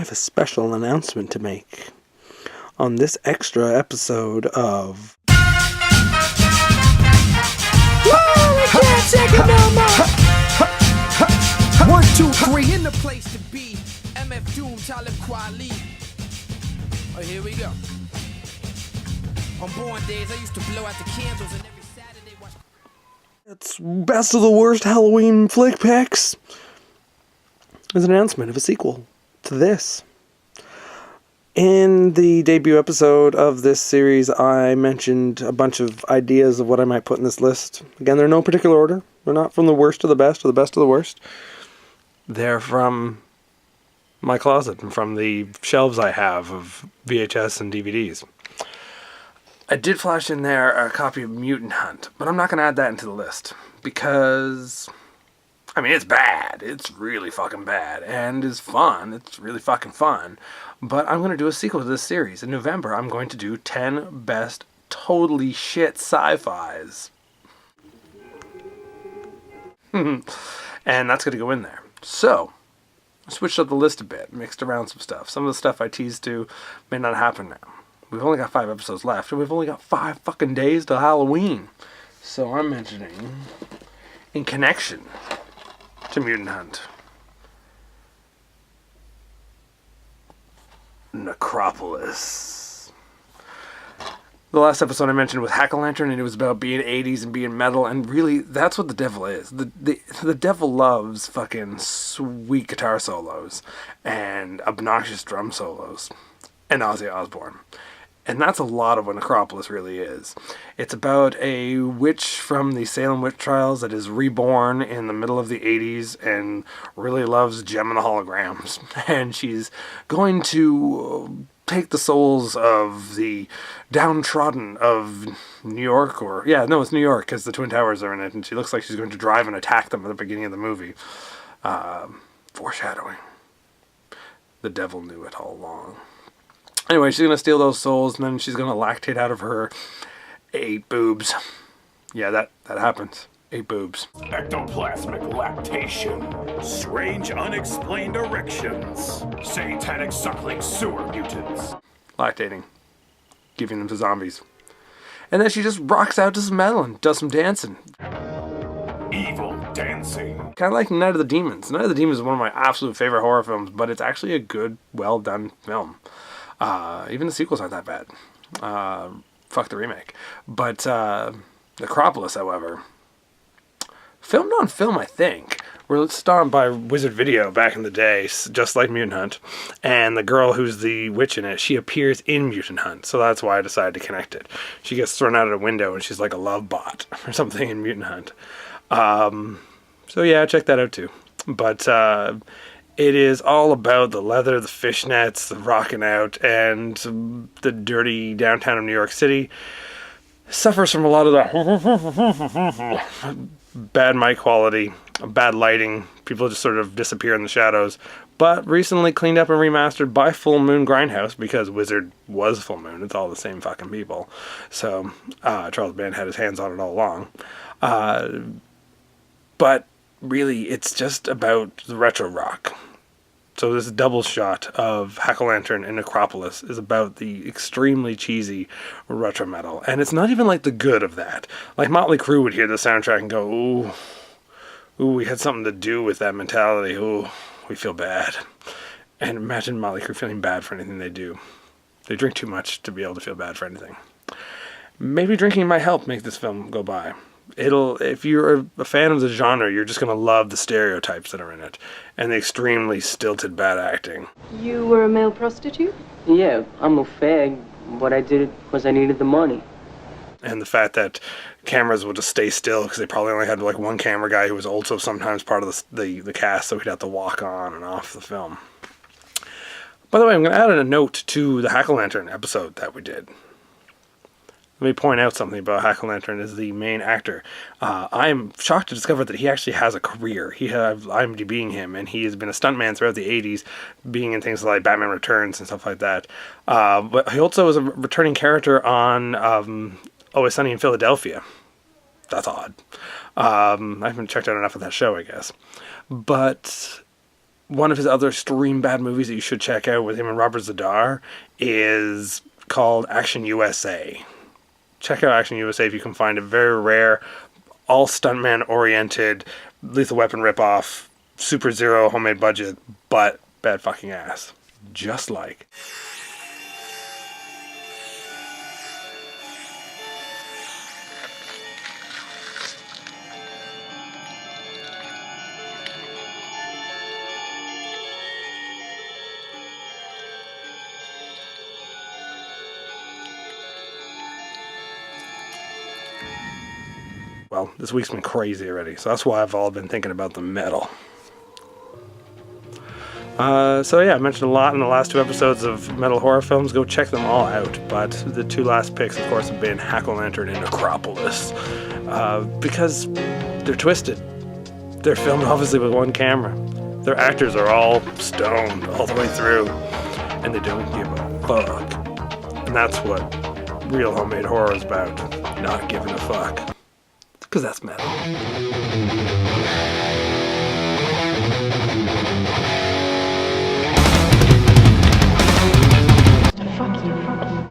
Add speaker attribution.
Speaker 1: have a special announcement to make on this extra episode of...
Speaker 2: I can't take it no more. 1, 2, 3 in the place to be. MF Doom, Talib Kweli. Oh, here we go. On born days, I used to blow out the candles and every Saturday watch...
Speaker 1: It's best of the worst Halloween flick picks. There's an announcement of a sequel to this. In the debut episode of this series, I mentioned a bunch of ideas of what I might put in this list. Again, they're in no particular order. They're not from the worst to the best or the best to the worst. They're from my closet and from the shelves I have of VHS and DVDs. I did flash in there a copy of Mutant Hunt, but I'm not going to add that into the list because... I mean, it's bad. It's really fucking bad. And it's fun. It's really fucking fun. But I'm going to do a sequel to this series. In November, I'm going to do 10 best totally shit sci-fis. And that's going to go in there. So, I switched up the list a bit. Mixed around some stuff. Some of the stuff I teased to may not happen now. We've only got 5 episodes left. And we've only got 5 fucking days till Halloween. So I'm mentioning, in connection to Mutant Hunt, Necropolis. The last episode I mentioned was Hack-O-Lantern, and it was about being 80s and being metal, and really, that's what the devil is. The devil loves fucking sweet guitar solos, and obnoxious drum solos, and Ozzy Osbourne. And that's a lot of what Necropolis really is. It's about a witch from the Salem witch trials that is reborn in the middle of the 80s and really loves Gem and the Holograms. And she's going to take the souls of the downtrodden of New York, or... Yeah, no, it's New York, because the Twin Towers are in it, and she looks like she's going to drive and attack them at the beginning of the movie. Foreshadowing. The devil knew it all along. Anyway, she's going to steal those souls, and then she's going to lactate out of her 8 boobs. Yeah, that happens. 8 boobs.
Speaker 3: Ectoplasmic lactation. Strange unexplained erections. Satanic suckling sewer mutants.
Speaker 1: Lactating. Giving them to zombies. And then she just rocks out to some metal and does some dancing.
Speaker 3: Evil dancing.
Speaker 1: Kind of like Night of the Demons. Night of the Demons is one of my absolute favorite horror films, but it's actually a good, well-done film. Even the sequels aren't that bad. Fuck the remake. But Necropolis, however, filmed on film, I think. Released on by Wizard Video back in the day, just like Mutant Hunt. And the girl who's the witch in it, she appears in Mutant Hunt. So that's why I decided to connect it. She gets thrown out of a window and she's like a love bot or something in Mutant Hunt. So yeah, check that out too. But... it is all about the leather, the fishnets, the rocking out, and the dirty downtown of New York City. Suffers from a lot of the bad mic quality, bad lighting. People just sort of disappear in the shadows. But recently cleaned up and remastered by Full Moon Grindhouse, because Wizard was Full Moon. It's all the same fucking people. So Charles Band had his hands on it all along. But really, it's just about the retro rock. So this double shot of Hack-O-Lantern and Necropolis is about the extremely cheesy retro metal. And it's not even like the good of that. Like Motley Crue would hear the soundtrack and go, ooh, we had something to do with that mentality. Ooh, we feel bad. And imagine Motley Crue feeling bad for anything they do. They drink too much to be able to feel bad for anything. Maybe drinking might help make this film go by. If you're a fan of the genre, you're just going to love the stereotypes that are in it and the extremely stilted bad acting.
Speaker 4: You were a male prostitute?
Speaker 5: Yeah, I'm a fag. What I did was I needed the money.
Speaker 1: And the fact that cameras will just stay still because they probably only had like one camera guy who was also sometimes part of the cast, so he'd have to walk on and off the film. By the way, I'm going to add a note to the Hack-O-Lantern episode that we did. Let me point out something about Hack-O-Lantern as the main actor. I'm shocked to discover that he actually has a career. I'm IMDbing him, and he has been a stuntman throughout the 80s, being in things like Batman Returns and stuff like that. But he also was a returning character on Always Sunny in Philadelphia. That's odd. I haven't checked out enough of that show, I guess. But one of his other extreme bad movies that you should check out with him and Robert Zadar is called Action USA. Check out Action USA if you can find it. Very rare, all stuntman oriented, Lethal Weapon ripoff, Super Zero homemade budget, but bad fucking ass. Just like. Well, this week's been crazy already, so that's why I've all been thinking about the metal. So yeah, I mentioned a lot in the last 2 episodes of metal horror films. Go check them all out. But the 2 last picks, of course, have been Hack-O-Lantern and Necropolis. Because they're twisted. They're filmed obviously with one camera. Their actors are all stoned all the way through. And they don't give a fuck. And that's what real homemade horror is about. Not giving a fuck. Because that's metal.